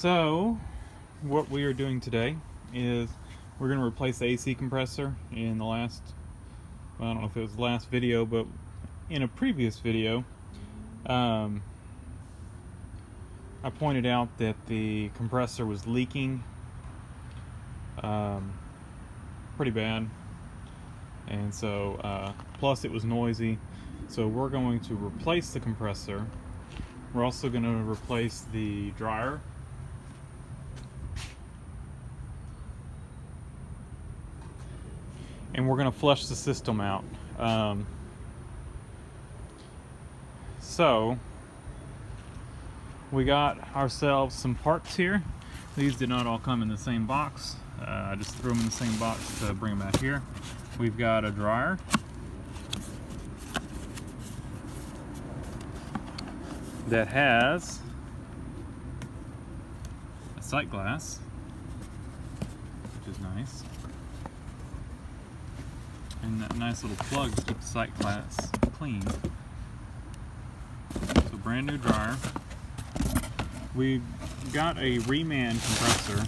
So what we are doing today is we're going to replace the AC compressor. In the last, well, I don't know if it was the last video, but in a previous video I pointed out that the compressor was leaking pretty bad, and so plus it was noisy. So we're going to replace the compressor. We're also going to replace the dryer. And we're going to flush the system out. So we got ourselves some parts here. These did not all come in the same box. I just threw them in the same box to bring them out here. We've got a dryer. That has a sight glass, which is nice. And that nice little plug to keep the sight glass clean. So brand new dryer. We got a reman compressor,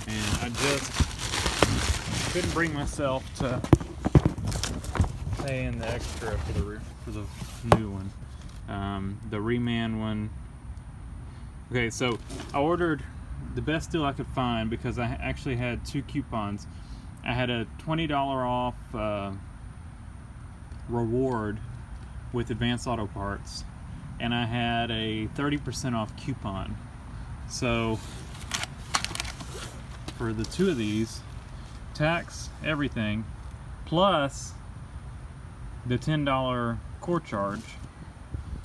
and I just couldn't bring myself to pay in the extra for the new one. The reman one. Okay, so I ordered the best deal I could find because I actually had 2 coupons. I had a $20 off reward with Advanced Auto Parts, and I had a 30% off coupon. So for the 2 of these, tax, everything, plus the $10 core charge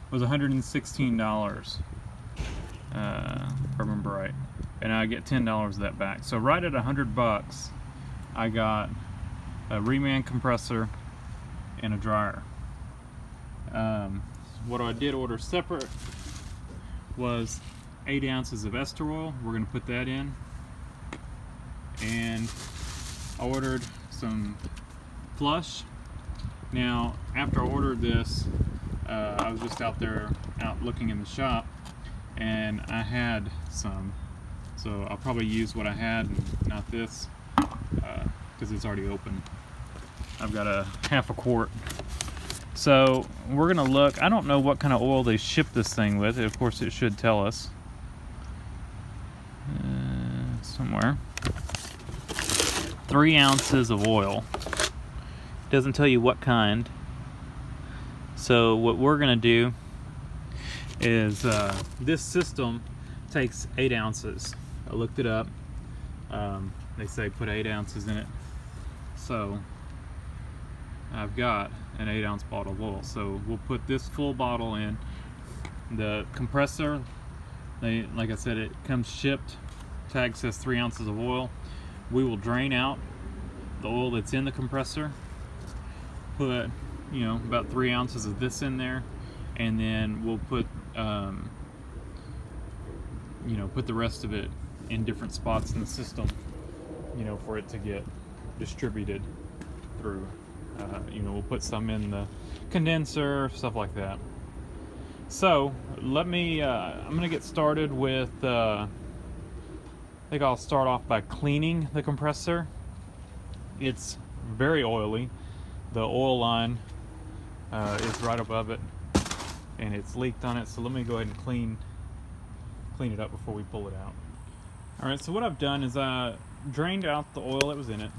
was $116, if I remember right, and I get $10 of that back. So right at $100, I got a reman compressor and a dryer. What I did order separate was 8 ounces of ester oil. We're going to put that in, and I ordered some flush. Now, after I ordered this, I was just out looking in the shop, and I had some, so I'll probably use what I had and not this, because it's already open. I've got a half a quart. So we're gonna look. I don't know what kind of oil they ship this thing with. Of course it should tell us somewhere. 3 ounces of oil. Doesn't tell you what kind. So what we're gonna do is this system takes 8 ounces. I looked it up. They say put 8 ounces in it. So I've got an 8-ounce bottle of oil. So we'll put this full bottle in. The compressor, like I said, it comes shipped. Tag says 3 ounces of oil. We will drain out the oil that's in the compressor. Put, about 3 ounces of this in there, and then we'll put, put the rest of it in different spots in the system, for it to get distributed through. We'll put some in the condenser, stuff like that. So let me, I'm gonna get started with, I think I'll start off by cleaning the compressor. It's very oily. The oil line is right above it, and it's leaked on it. So let me go ahead and clean it up before we pull it out. Alright, so what I've done is I drained out the oil that was in it,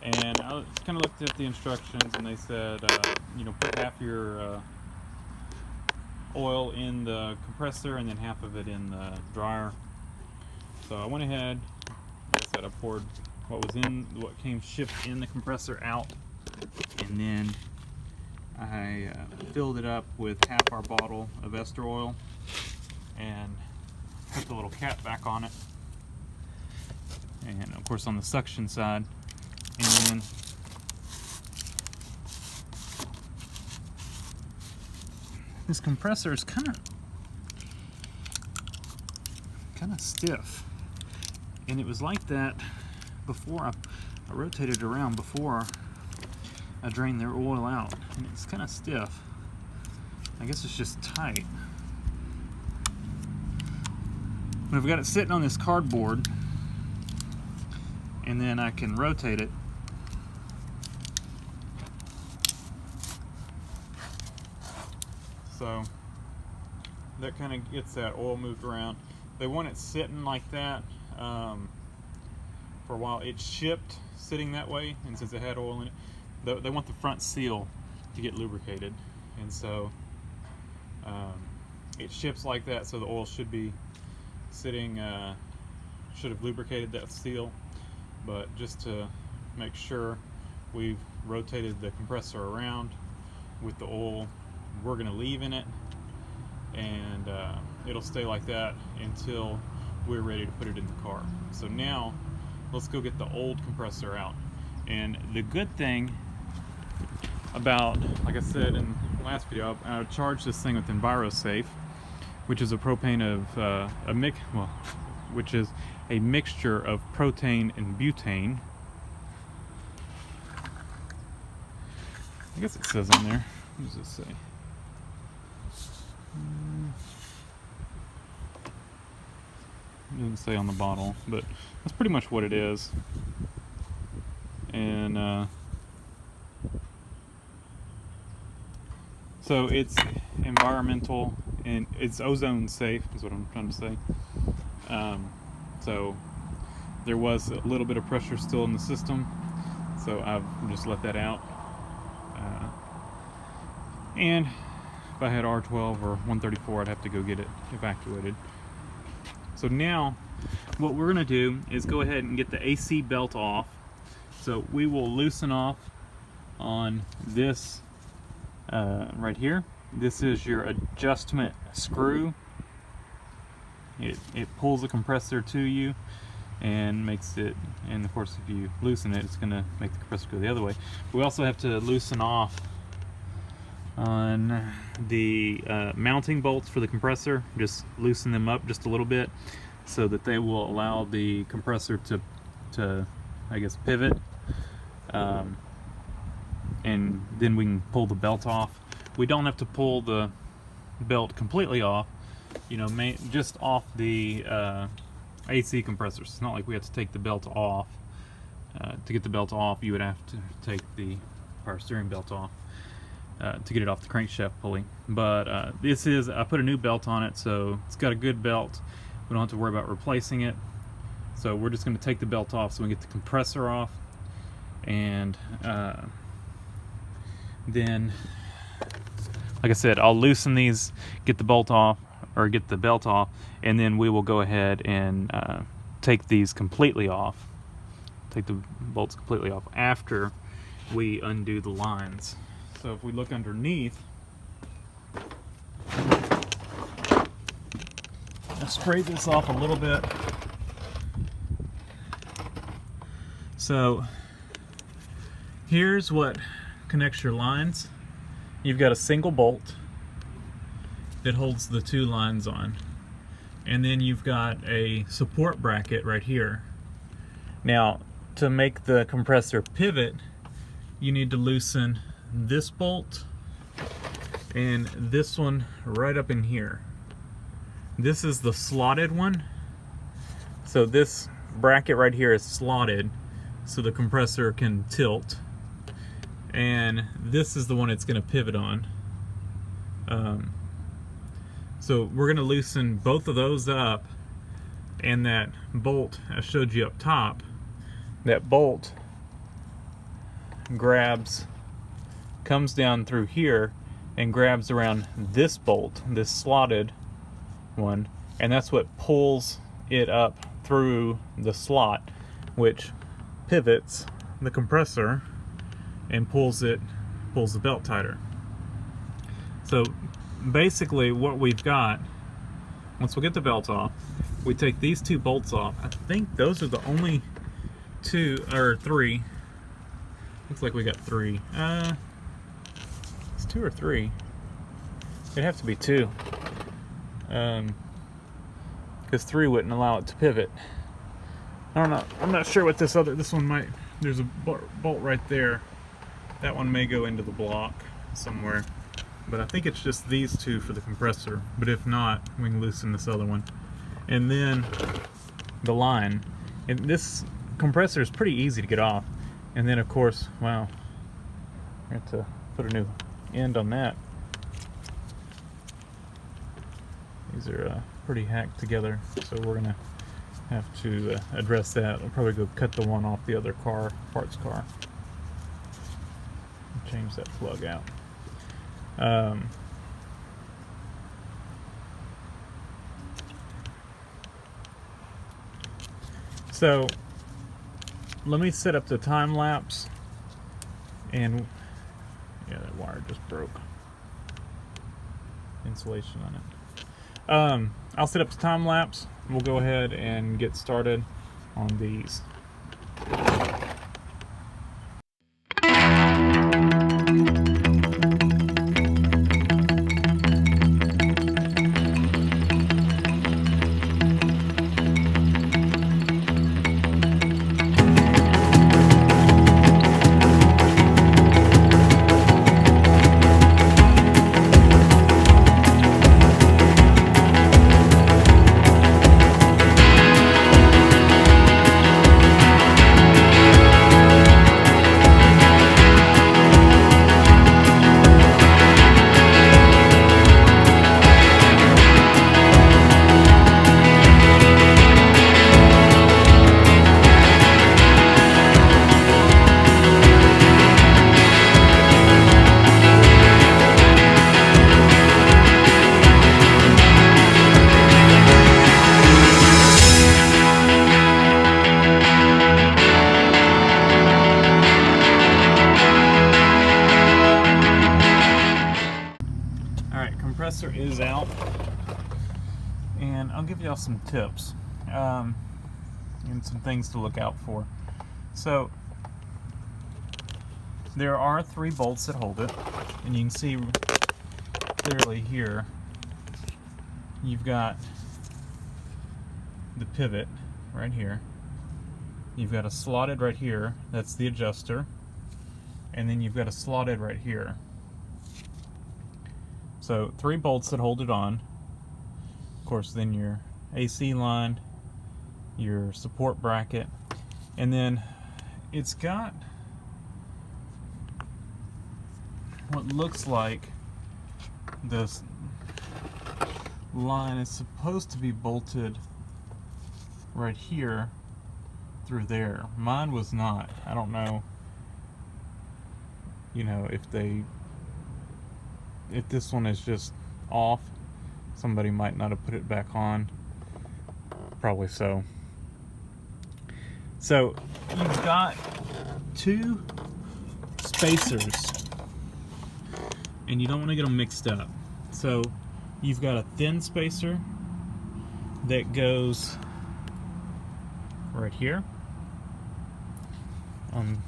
and I kind of looked at the instructions, and they said, put half your oil in the compressor and then half of it in the dryer. So I went ahead, like I said, I poured what came shipped in the compressor out, and then I filled it up with half our bottle of ester oil and put the little cap back on it, and of course on the suction side. And then this compressor is kind of stiff, and it was like that before I rotated it around before I drained their oil out, and it's kind of stiff. I guess it's just tight. But I've got it sitting on this cardboard, and then I can rotate it. So that kind of gets that oil moved around. They want it sitting like that for a while. It's shipped sitting that way, and since it had oil in it, they want the front seal to get lubricated, and so it ships like that, so the oil should be sitting, should have lubricated that seal. But just to make sure, we've rotated the compressor around with the oil we're going to leave in it, and it'll stay like that until we're ready to put it in the car. So now let's go get the old compressor out. And the good thing about, like I said in the last video, I charged this thing with EnviroSafe, which is a propane of which is a mixture of propane and butane. I guess it says on there. What does it say? It doesn't say on the bottle, but that's pretty much what it is. And so it's environmental and it's ozone safe, is what I'm trying to say. So there was a little bit of pressure still in the system, so I've just let that out. And if I had R12 or 134, I'd have to go get it evacuated. So now what we're going to do is go ahead and get the AC belt off. So we will loosen off on this right here. This is your adjustment screw. It pulls the compressor to you and makes it, and of course if you loosen it, it's going to make the compressor go the other way. We also have to loosen off on the mounting bolts for the compressor. Just loosen them up just a little bit so that they will allow the compressor to I guess pivot, and then we can pull the belt off. We don't have to pull the belt completely off, you know, just off the AC compressors. It's not like we have to take the belt off. To get the belt off, you would have to take the power steering belt off to get it off the crankshaft pulley. But this is, I put a new belt on it, so it's got a good belt. We don't have to worry about replacing it. So we're just going to take the belt off so we get the compressor off, and then, like I said, I'll loosen these, get the bolt off, or get the belt off, and then we will go ahead and take these completely off, take the bolts completely off after we undo the lines. So if we look underneath, I'll spray this off a little bit. So here's what connects your lines. You've got a single bolt that holds the two lines on, and then you've got a support bracket right here. Now, to make the compressor pivot, you need to loosen this bolt and this one right up in here. This is the slotted one. So this bracket right here is slotted so the compressor can tilt, and this is the one it's going to pivot on. So we're going to loosen both of those up, and that bolt I showed you up top, that bolt comes down through here and grabs around this bolt, this slotted one, and that's what pulls it up through the slot, which pivots the compressor and pulls the belt tighter. So basically what we've got, once we get the belt off, we take these two bolts off. I think those are the only two, or three. Looks like we got three. It's two or three. It'd have to be two, because three wouldn't allow it to pivot. I don't know. I'm not sure what this one might. There's a bolt right there. That one may go into the block somewhere, but I think it's just these two for the compressor. But if not, we can loosen this other one. and then the line. And this compressor is pretty easy to get off. And then of course, wow, I have to put a new end on that. These are pretty hacked together, so we're gonna have to address that. I'll probably go cut the one off the other car, parts car, and change that plug out. So let me set up the time lapse, and yeah, that wire just broke. Insulation on it. I'll set up the time lapse. We'll go ahead and get started on these. Compressor is out, and I'll give y'all some tips and some things to look out for. So there are 3 bolts that hold it, and you can see clearly here you've got the pivot right here, you've got a slotted right here, that's the adjuster, and then you've got a slotted right here. So 3 bolts that hold it on. Of course, then your AC line, your support bracket, and then it's got what looks like this line is supposed to be bolted right here through there. Mine was not. I don't know, you know, if this one is just off, somebody might not have put it back on. Probably so. So you've got 2 spacers, and you don't want to get them mixed up. So you've got a thin spacer that goes right here on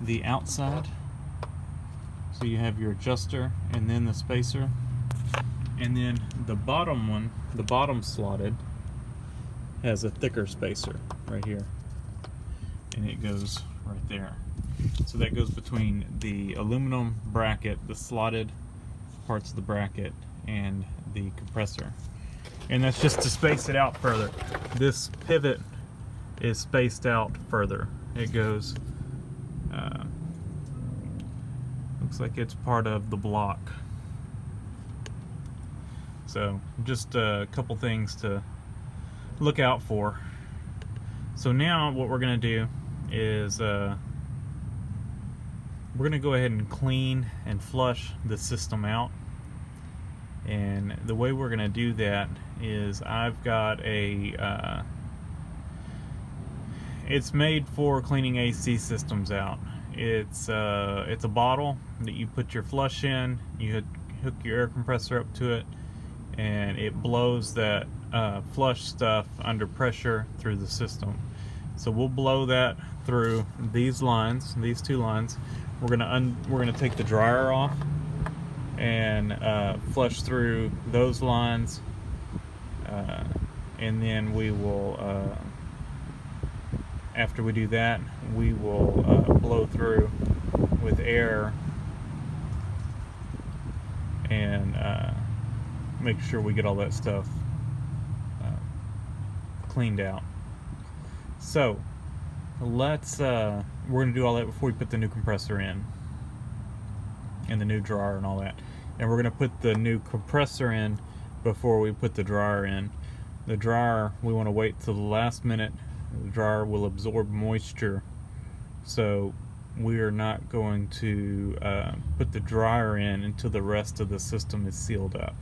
the outside. So you have your adjuster and then the spacer, and then the bottom one, the bottom slotted, has a thicker spacer right here, and it goes right there. So that goes between the aluminum bracket, the slotted parts of the bracket, and the compressor. And that's just to space it out further. This pivot is spaced out further. It goes looks like it's part of the block. So just a couple things to look out for. So now what we're going to do is we're going to go ahead and clean and flush the system out. And the way we're going to do that is I've got a it's made for cleaning AC systems out. It's a bottle that you put your flush in, you hook your air compressor up to it, and it blows that flush stuff under pressure through the system. So we'll blow that through these lines, these 2 lines. We're gonna take the dryer off and flush through those lines, and then we will after we do that, we will blow through with air and make sure we get all that stuff cleaned out. So let's we're gonna do all that before we put the new compressor in, and the new dryer and all that. And we're gonna put the new compressor in before we put the dryer in. The dryer, we want to wait till the last minute. The dryer will absorb moisture, so we are not going to put the dryer in until the rest of the system is sealed up.